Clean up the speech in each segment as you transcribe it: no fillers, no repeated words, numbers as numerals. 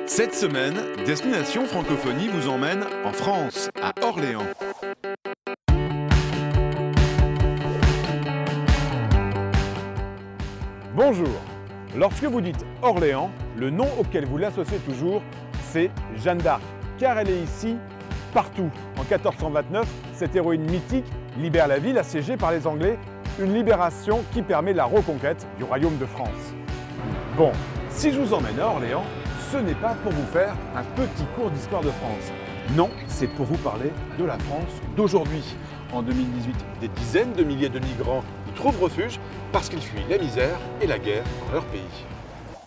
Cette semaine, Destination Francophonie vous emmène en France, à Orléans. Bonjour. Lorsque vous dites Orléans, le nom auquel vous l'associez toujours, c'est Jeanne d'Arc, car elle est ici partout. En 1429, cette héroïne mythique libère la ville assiégée par les Anglais, une libération qui permet la reconquête du royaume de France. Bon, si je vous emmène à Orléans, ce n'est pas pour vous faire un petit cours d'histoire de France. Non, c'est pour vous parler de la France d'aujourd'hui. En 2018, des dizaines de milliers de migrants y trouvent refuge parce qu'ils fuient la misère et la guerre dans leur pays.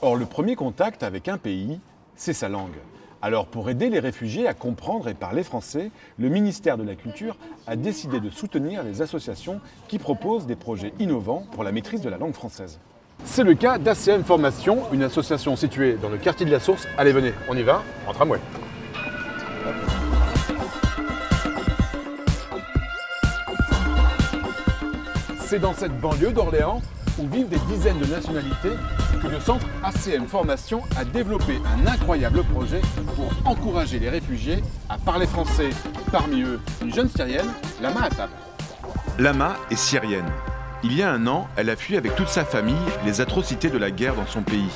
Or, le premier contact avec un pays, c'est sa langue. Alors, pour aider les réfugiés à comprendre et parler français, le ministère de la Culture a décidé de soutenir les associations qui proposent des projets innovants pour la maîtrise de la langue française. C'est le cas d'ACM Formation, une association située dans le quartier de la Source. Allez, venez, on y va, en tramway. C'est dans cette banlieue d'Orléans, où vivent des dizaines de nationalités, que le centre ACM Formation a développé un incroyable projet pour encourager les réfugiés à parler français. Parmi eux, une jeune Syrienne, Lama Attab. Lama est syrienne. Il y a un an, elle a fui avec toute sa famille les atrocités de la guerre dans son pays.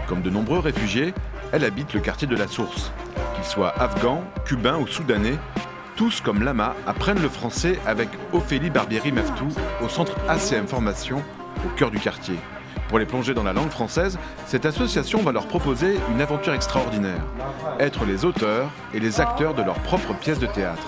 Comme de nombreux réfugiés, elle habite le quartier de la Source. Qu'ils soient afghans, cubains ou soudanais, tous comme Lama apprennent le français avec Ophélie Barbieri Maftou au centre ACM Formation au cœur du quartier. Pour les plonger dans la langue française, cette association va leur proposer une aventure extraordinaire. Être les auteurs et les acteurs de leurs propres pièces de théâtre.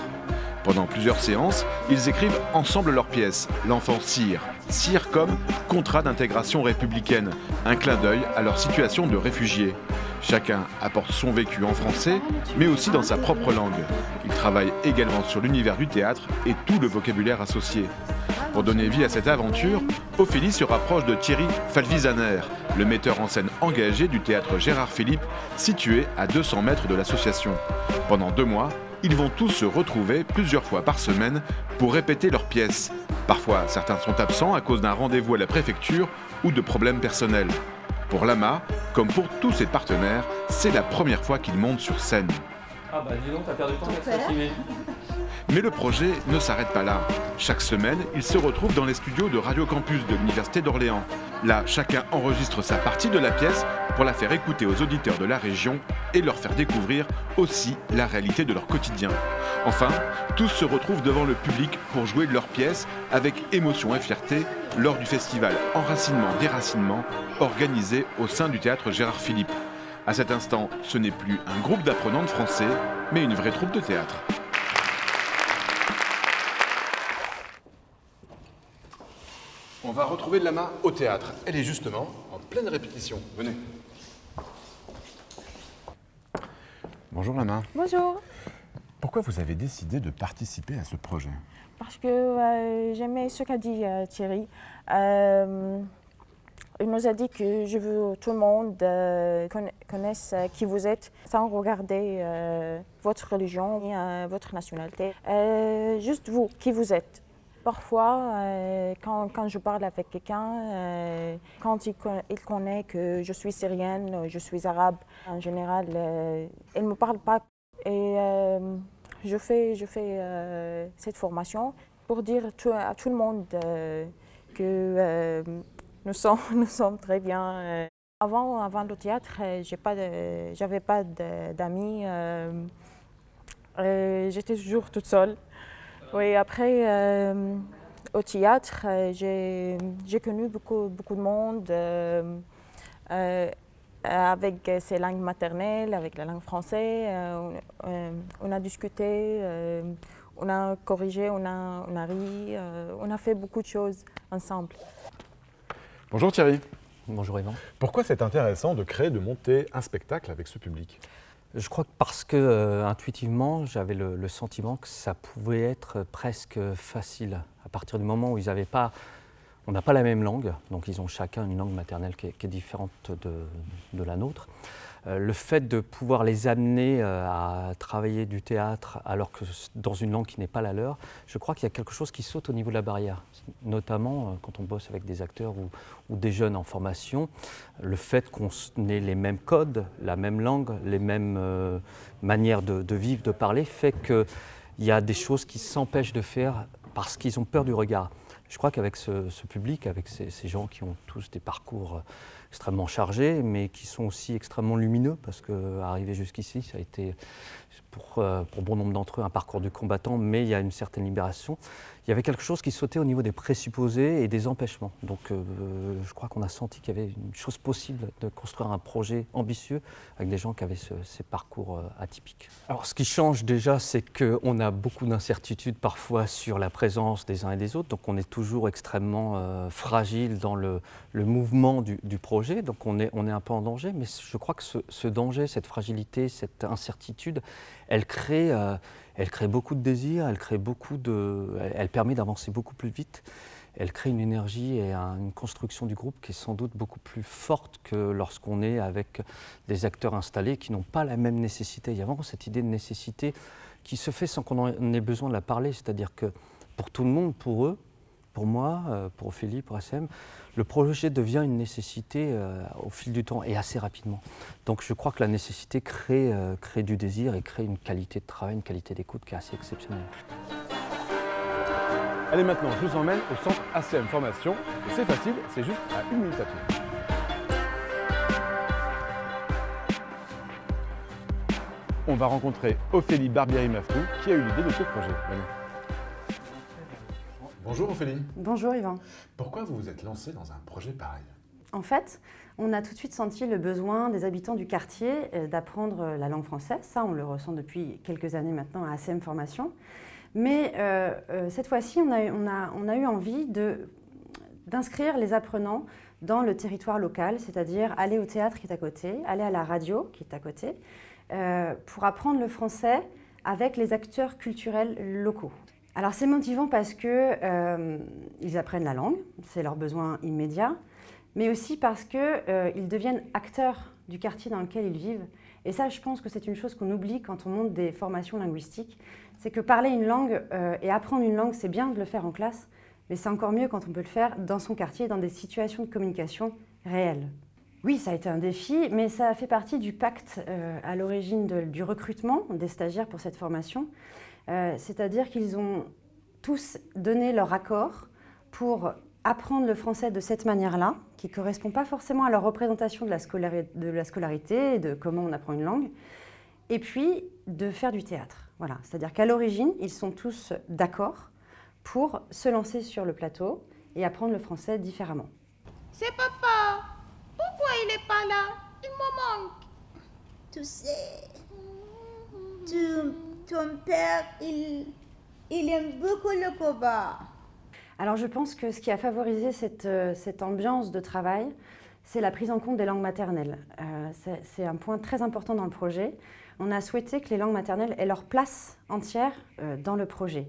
Pendant plusieurs séances, ils écrivent ensemble leurs pièces, l'enfant Cyr. Cyr comme contrat d'intégration républicaine, un clin d'œil à leur situation de réfugiés. Chacun apporte son vécu en français, mais aussi dans sa propre langue. Ils travaillent également sur l'univers du théâtre et tout le vocabulaire associé. Pour donner vie à cette aventure, Ophélie se rapproche de Thierry Falvisaner, le metteur en scène engagé du théâtre Gérard Philippe, situé à 200 mètres de l'association. Pendant 2 mois, ils vont tous se retrouver plusieurs fois par semaine pour répéter leurs pièces. Parfois, certains sont absents à cause d'un rendez-vous à la préfecture ou de problèmes personnels. Pour Lama, comme pour tous ses partenaires, c'est la première fois qu'ils montent sur scène. Ah bah dis donc, t'as perdu ton temps à s'activer. Mais le projet ne s'arrête pas là. Chaque semaine, ils se retrouvent dans les studios de Radio Campus de l'Université d'Orléans. Là, chacun enregistre sa partie de la pièce pour la faire écouter aux auditeurs de la région et leur faire découvrir aussi la réalité de leur quotidien. Enfin, tous se retrouvent devant le public pour jouer de leur pièce avec émotion et fierté lors du festival Enracinement-Déracinement organisé au sein du théâtre Gérard Philippe. À cet instant, ce n'est plus un groupe d'apprenants de français, mais une vraie troupe de théâtre. On va retrouver Lama au théâtre. Elle est justement en pleine répétition. Venez. Bonjour Lama. Bonjour. Pourquoi vous avez décidé de participer à ce projet? Parce que j'aimais ce qu'a dit Thierry. Il nous a dit que je veux que tout le monde connaisse qui vous êtes sans regarder votre religion et votre nationalité. Juste vous, qui vous êtes. Parfois, quand je parle avec quelqu'un, quand il connaît que je suis syrienne, je suis arabe, en général, il ne me parle pas. Et je fais cette formation pour dire à tout le monde que nous sommes très bien. Avant le théâtre, j'avais pas d'amis. J'étais toujours toute seule. Oui, après, au théâtre, j'ai connu beaucoup de monde avec ses langues maternelles, avec la langue française. On a discuté, on a corrigé, on a ri, on a fait beaucoup de choses ensemble. Bonjour Thierry. Bonjour Yvan. Pourquoi c'est intéressant de monter un spectacle avec ce public? Je crois que parce que intuitivement, j'avais le sentiment que ça pouvait être presque facile. À partir du moment où on n'a pas la même langue, donc ils ont chacun une langue maternelle qui est différente de la nôtre. Le fait de pouvoir les amener à travailler du théâtre alors que dans une langue qui n'est pas la leur, je crois qu'il y a quelque chose qui saute au niveau de la barrière, notamment quand on bosse avec des acteurs ou des jeunes en formation. Le fait qu'on ait les mêmes codes, la même langue, les mêmes manières de vivre, de parler, fait qu'il y a des choses qui s'empêchent de faire parce qu'ils ont peur du regard. Je crois qu'avec ce public, avec ces gens qui ont tous des parcours extrêmement chargés, mais qui sont aussi extrêmement lumineux, parce qu'arriver jusqu'ici, ça a été pour bon nombre d'entre eux un parcours du combattant, mais il y a une certaine libération. Il y avait quelque chose qui sautait au niveau des présupposés et des empêchements. Donc je crois qu'on a senti qu'il y avait une chose possible de construire un projet ambitieux avec des gens qui avaient ces parcours atypiques. Alors ce qui change déjà, c'est qu'on a beaucoup d'incertitudes parfois sur la présence des uns et des autres, donc on est toujours extrêmement fragile dans le mouvement du projet, donc on est un peu en danger, mais je crois que ce danger, cette fragilité, cette incertitude, elle crée beaucoup de désir, elle permet d'avancer beaucoup plus vite, elle crée une énergie et une construction du groupe qui est sans doute beaucoup plus forte que lorsqu'on est avec des acteurs installés qui n'ont pas la même nécessité. Il y a vraiment cette idée de nécessité qui se fait sans qu'on en ait besoin de la parler, c'est-à-dire que pour tout le monde, pour eux, pour moi, pour Ophélie, pour SM, le projet devient une nécessité au fil du temps et assez rapidement. Donc je crois que la nécessité crée du désir et crée une qualité de travail, une qualité d'écoute qui est assez exceptionnelle. Allez, maintenant, je vous emmène au centre ACM Formation. Et c'est facile, c'est juste à 1 minute à pied. On va rencontrer Ophélie Barbieri-Maftou qui a eu l'idée de ce projet. Venez. Bonjour Ophélie. Bonjour Yvan. Pourquoi vous vous êtes lancée dans un projet pareil? En fait, on a tout de suite senti le besoin des habitants du quartier d'apprendre la langue française. Ça, on le ressent depuis quelques années maintenant à ACM Formation. Mais cette fois-ci, on a eu envie d'inscrire les apprenants dans le territoire local, c'est-à-dire aller au théâtre qui est à côté, aller à la radio qui est à côté, pour apprendre le français avec les acteurs culturels locaux. Alors c'est motivant parce qu'ils apprennent la langue, c'est leur besoin immédiat, mais aussi parce qu'ils deviennent acteurs du quartier dans lequel ils vivent. Et ça, je pense que c'est une chose qu'on oublie quand on monte des formations linguistiques, c'est que parler une langue et apprendre une langue, c'est bien de le faire en classe, mais c'est encore mieux quand on peut le faire dans son quartier, dans des situations de communication réelles. Oui, ça a été un défi, mais ça a fait partie du pacte à l'origine du recrutement des stagiaires pour cette formation. C'est-à-dire qu'ils ont tous donné leur accord pour apprendre le français de cette manière-là, qui ne correspond pas forcément à leur représentation de la scolarité, de comment on apprend une langue, et puis de faire du théâtre. Voilà. C'est-à-dire qu'à l'origine, ils sont tous d'accord pour se lancer sur le plateau et apprendre le français différemment. C'est papa. Pourquoi il n'est pas là? Il me manque. Tu sais, ton père, il aime beaucoup le combat. Alors je pense que ce qui a favorisé cette ambiance de travail, c'est la prise en compte des langues maternelles. C'est un point très important dans le projet. On a souhaité que les langues maternelles aient leur place entière dans le projet.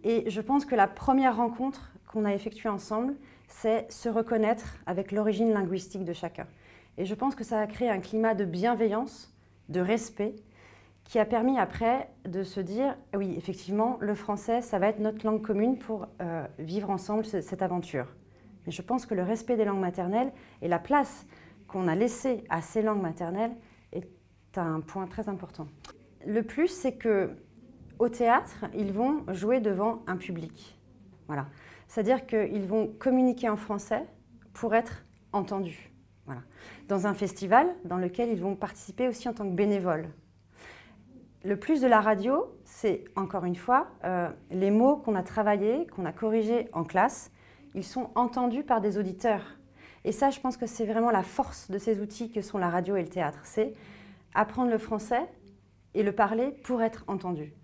Et je pense que la première rencontre qu'on a effectuée ensemble, c'est se reconnaître avec l'origine linguistique de chacun. Et je pense que ça a créé un climat de bienveillance, de respect, qui a permis après de se dire, oui, effectivement, le français, ça va être notre langue commune pour vivre ensemble cette aventure. Mais je pense que le respect des langues maternelles et la place qu'on a laissée à ces langues maternelles est un point très important. Le plus, c'est qu'au théâtre, ils vont jouer devant un public. Voilà. C'est-à-dire qu'ils vont communiquer en français pour être entendus. Voilà. Dans un festival dans lequel ils vont participer aussi en tant que bénévoles. Le plus de la radio, c'est, encore une fois, les mots qu'on a travaillés, qu'on a corrigés en classe, ils sont entendus par des auditeurs. Et ça, je pense que c'est vraiment la force de ces outils que sont la radio et le théâtre. C'est apprendre le français et le parler pour être entendu.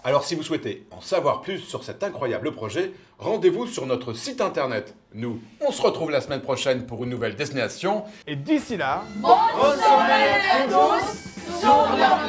Alors si vous souhaitez en savoir plus sur cet incroyable projet, rendez-vous sur notre site internet. Nous, on se retrouve la semaine prochaine pour une nouvelle destination. Et d'ici là, Bonne semaine à tous sur leur